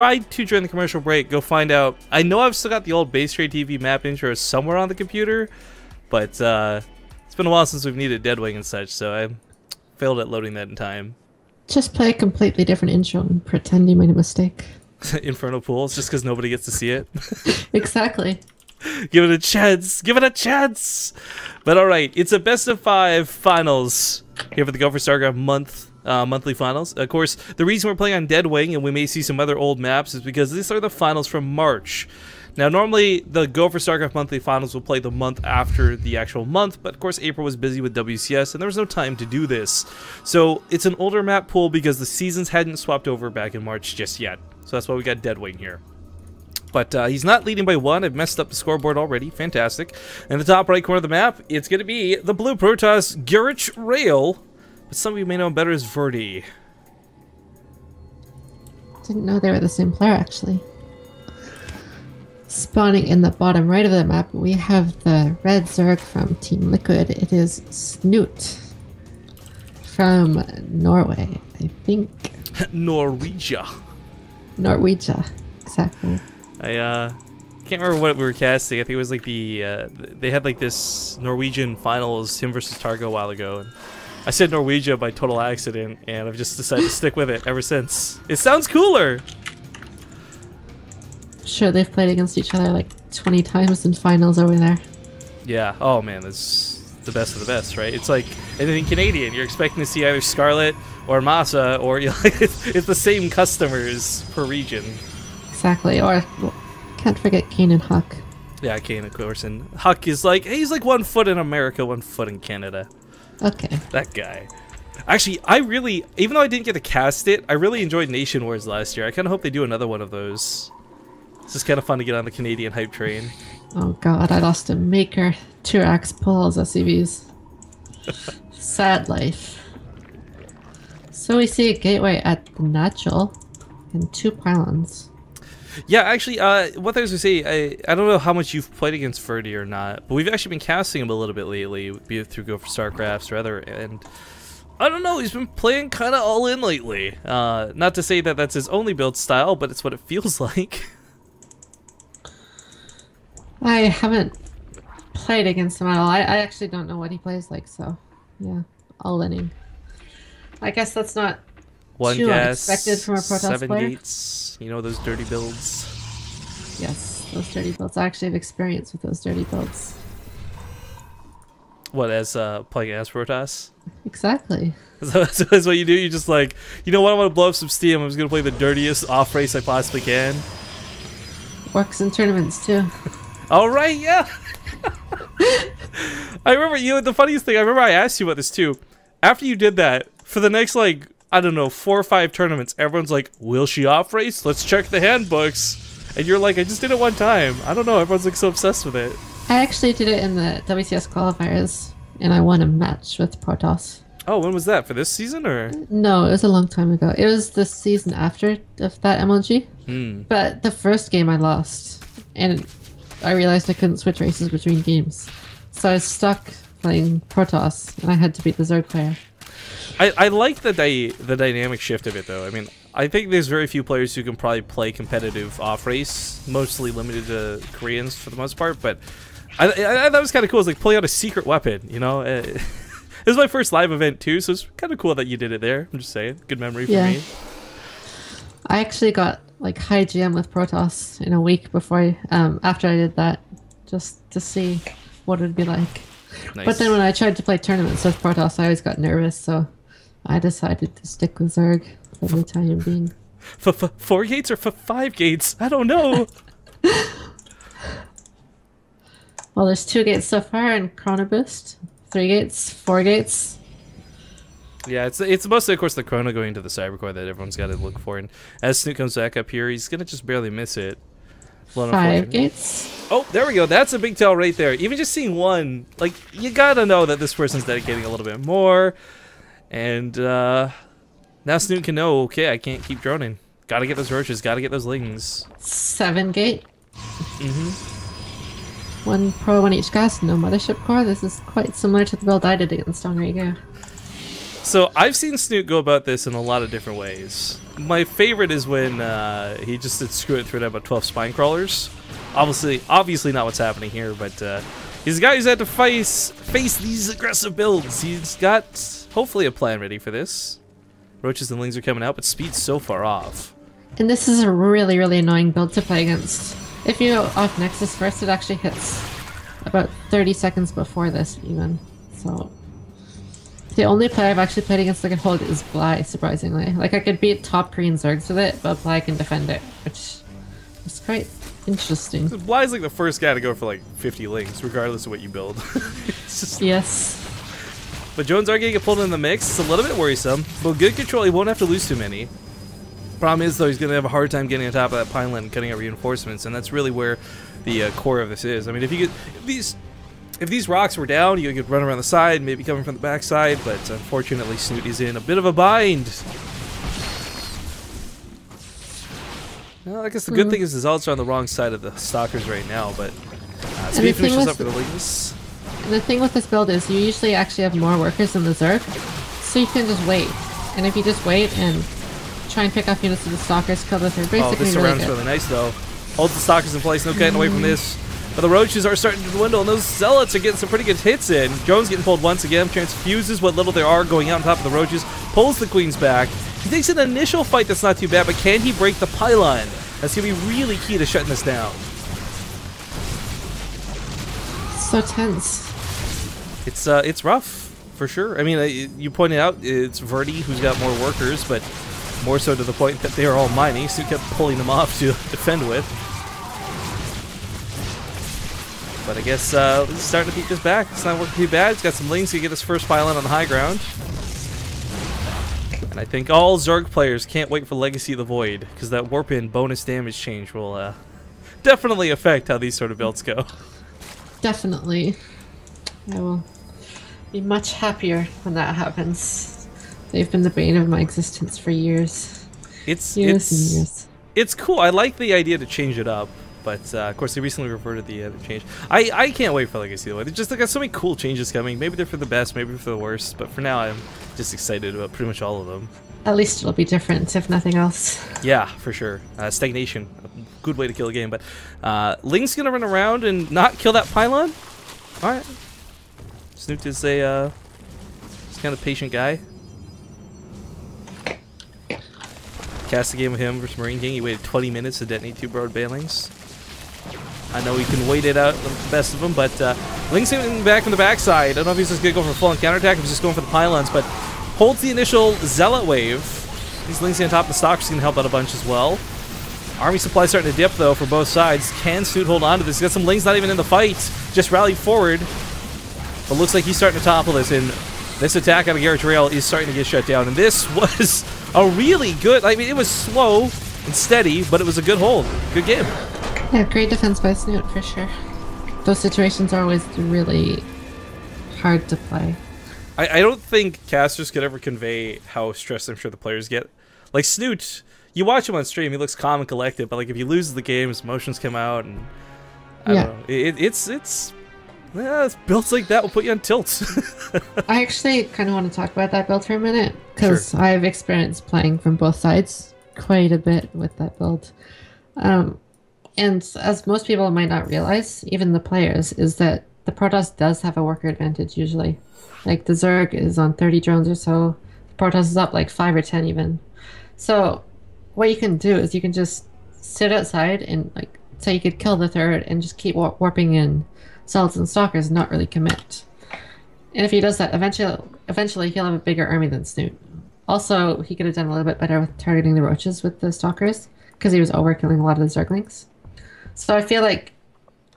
tried to, during the commercial break, go find out. I know I've still got the old Base Trade TV map intro somewhere on the computer, but it's been a while since we've needed Deadwing and such, so I failed at loading that in time. Just play a completely different intro and pretend you made a mistake. Infernal Pools, just because nobody gets to see it. Exactly. Give it a chance. Give it a chance. But all right, it's a best of 5 finals here for the Go for StarCraft monthly finals. Of course, the reason we're playing on Deadwing, and we may see some other old maps, is because these are the finals from March. Now, normally the Go for StarCraft monthly finals will play the month after the actual month, but of course April was busy with WCS and there was no time to do this. So it's an older map pool because the seasons hadn't swapped over back in March just yet. So that's why we got Deadwing here. But he's not leading by 1. I've messed up the scoreboard already. Fantastic. In the top right corner of the map, it's going to be the blue Protoss Garrett Rail. But some of you may know him better as Verdi. Didn't know they were the same player, actually. Spawning in the bottom right of the map, we have the red Zerg from Team Liquid. It is Snoot from Norway, I think. Norwegia. Norwegia, exactly. I can't remember what we were casting. I think it was like they had like this Norwegian finals, him versus Targo, a while ago. And I said Norwegia by total accident, and I've just decided to stick with it ever since. It sounds cooler. Sure, they've played against each other like 20 times in finals over there. Yeah. Oh man, that's the best of the best, right? It's like anything Canadian. You're expecting to see either Scarlet or Masa, or it's the same customers per region. Exactly. Or can't forget Kane and Huck. Yeah, Kane, of course, and Huck is like he's like 1 foot in America, 1 foot in Canada. Okay. That guy. Actually, I really, even though I didn't get to cast it, I really enjoyed Nation Wars last year. I kind of hope they do another one of those. It's just kind of fun to get on the Canadian hype train. Oh god, I lost a Maker, Turax, Pulls, SCVs. Sad life. So we see a gateway at the Natural and 2 pylons. Yeah, actually, what I was going to say, I don't know how much you've played against Verdi or not, but we've actually been casting him a little bit lately, be it through Go for StarCrafts or other, and I don't know, he's been playing kind of all in lately. Not to say that that's his only build style, but it's what it feels like. I haven't played against him at all. I actually don't know what he plays like, so yeah, all inning. I guess that's not too gas, unexpected from a Protoss 7 player. gates, you know, those dirty builds. Yes, those dirty builds. I actually have experience with those dirty builds. What, as playing as Protoss? Exactly. So that's what you do? You're just like, you know what, I want to blow up some steam, I'm just going to play the dirtiest off race I possibly can. Works in tournaments too. All right, yeah. I remember the funniest thing, I remember I asked you about this too. After you did that, for the next, like, I don't know, 4 or 5 tournaments, everyone's like, will she off race? Let's check the handbooks. And you're like, I just did it 1 time. I don't know, everyone's like so obsessed with it. I actually did it in the WCS qualifiers, and I won a match with Protoss. Oh, when was that? For this season, or? No, it was a long time ago. It was the season after of that MLG. But the first game I lost, and I realized I couldn't switch races between games. So I was stuck playing Protoss, and I had to beat the Zerg player. I like the dynamic shift of it, though. I mean, I think there's very few players who can probably play competitive off-race, mostly limited to Koreans for the most part, but I thought it was kind of cool. It's like pulling out a secret weapon, you know? It was my first live event, too, so it's kind of cool that you did it there. I'm just saying. Good memory for me. I actually got like high GM with Protoss in a week before after I did that, just to see what it would be like. Nice. But then when I tried to play tournaments with Protoss, I always got nervous, so I decided to stick with Zerg for the time being. 4 gates or 5 gates? I don't know. Well, there's 2 gates so far in Chrono Boost. 3 gates, 4 gates. Yeah, it's mostly, of course, the Chrono going to the Cybercore that everyone's got to look for. And as Snoot comes back up here, he's going to just barely miss it. 5 gates. Oh, there we go. That's a big tell right there. Even just seeing 1, like, you got to know that this person's dedicating a little bit more. And now Snoot can know, okay, I can't keep droning. Got to get those roaches. Got to get those lings. 7 gate. 1 pro, 1 each gas, no mothership core. This is quite similar to the build I did against Onrego. So I've seen Snoot go about this in a lot of different ways. my favorite is when he just did screw it through about 12 spine crawlers. Obviously not what's happening here, but he's a guy who's had to face these aggressive builds. He's got hopefully a plan ready for this. Roaches and Lings are coming out, but speed's so far off. And this is a really, really annoying build to play against. If you go off Nexus first, it actually hits about 30 seconds before this, even. So, the only player I've actually played against that can hold is Bly, surprisingly. Like, I could beat top Korean Zergs with it, but Bly can defend it, which is quite interesting. Bly's like the first guy to go for like 50 Lings, regardless of what you build. It's just... Yes. But Jones are going to get pulled in the mix. It's a little bit worrisome, but with good control, he won't have to lose too many. Problem is, though, he's going to have a hard time getting on top of that pineland and cutting out reinforcements, and that's really where the core of this is. I mean, if these rocks were down, you could run around the side, maybe coming from the backside, but unfortunately, Snoot is in a bit of a bind. Well, I guess the good thing is the Zealots are on the wrong side of the Stalkers right now, but speed finishes up for the Lings. And the thing with this build is you usually actually have more workers than the Zerg, so you can just wait. And if you just wait and try and pick off units of the Stalkers, kill the third, basically this surround's really nice, though. Holds the Stalkers in place, no getting away from this. But the Roaches are starting to dwindle, and those Zealots are getting some pretty good hits in. Jones getting pulled once again, transfuses what little there are going out on top of the Roaches, pulls the Queens back. He takes an initial fight that's not too bad, but can he break the pylon? That's going to be really key to shutting this down. So tense. It's rough, for sure. I mean, you pointed out it's Verdi who's got more workers, but more so to the point that they are all mining, so he kept pulling them off to defend with. But I guess he's starting to beat this back. It's not working too bad. He's got some Lings to get his first pylon on the high ground. And I think all Zerg players can't wait for Legacy of the Void, because that warp-in bonus damage change will definitely affect how these sort of builds go. Definitely. I will be much happier when that happens. They've been the bane of my existence for years. It's cool. I like the idea to change it up, but of course they recently reverted the other change. I can't wait for Legacy of the Void. They got so many cool changes coming. Maybe they're for the best, maybe for the worst, but for now I'm just excited about pretty much all of them. At least it'll be different, if nothing else. Yeah, for sure. Stagnation, a good way to kill a game, but Ling's gonna run around and not kill that pylon? Alright. Snoot is a kind of patient guy. Cast a game with him versus Marine King. He waited 20 minutes to detonate 2 Broad Banelings. I know he can wait it out with the best of them, but Ling's getting back on the backside. I don't know if he's just going to go for a full-on counterattack or if he's just going for the pylons, but holds the initial Zealot wave. These Lings on top of the Stalkers can help out a bunch as well. Army supply starting to dip, though, for both sides. Can Snoot hold on to this? He's got some Lings not even in the fight. Just rallied forward. But looks like he's starting to topple this, and this attack out of Garrosh Rail is starting to get shut down. And this was a really good... I mean, it was slow and steady, but it was a good hold. Good game. Yeah, great defense by Snoot, for sure. Those situations are always really hard to play. I don't think casters could ever convey how stressed I'm sure the players get. Like, Snoot, you watch him on stream, he looks calm and collected, but like if he loses the game, his emotions come out, and I don't know. It's builds like that will put you on tilt. I actually kind of want to talk about that build for a minute, because sure. I've experienced playing from both sides quite a bit with that build. And as most people might not realize, even the players, is that the Protoss does have a worker advantage usually. Like the Zerg is on 30 drones or so, the Protoss is up like 5 or 10 even. So what you can do is you can just sit outside and like say you could kill the third and just keep warping in Zealots and Stalkers and not really commit. And if he does that, eventually he'll have a bigger army than Snoot. Also, he could have done a little bit better with targeting the Roaches with the Stalkers, because he was overkilling a lot of the Zerglings. So I feel like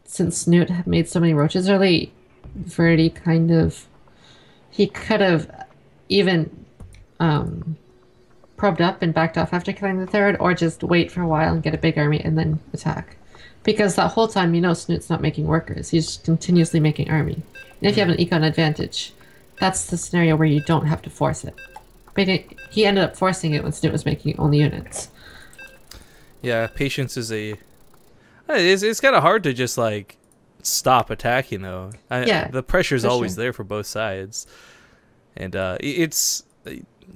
since Snoot had made so many Roaches early, Verdi kind of... He could have even probed up and backed off after killing the third, or just wait for a while and get a big army and then attack. Because that whole time, you know, Snoot's not making workers. He's continuously making army. And if you have an econ advantage, that's the scenario where you don't have to force it. But he ended up forcing it when Snoot was making only units. Yeah, patience is a... It's kind of hard to just, like, stop attacking, though. The pressure's always there for both sides. And it's...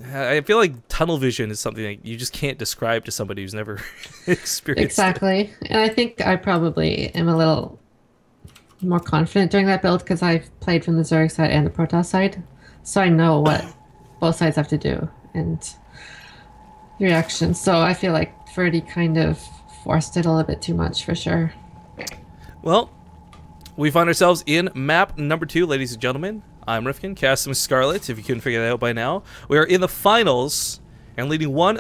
I feel like tunnel vision is something that you just can't describe to somebody who's never experienced Exactly. And I think I probably am a little more confident during that build because I've played from the Zerg side and the Protoss side. So I know what both sides have to do and the reactions. So I feel like Ferdy kind of forced it a little bit too much for sure. Well, we find ourselves in map number 2, ladies and gentlemen. I'm Rifkin, Cassim Scarlet, if you couldn't figure that out by now. We are in the finals and leading 1-0.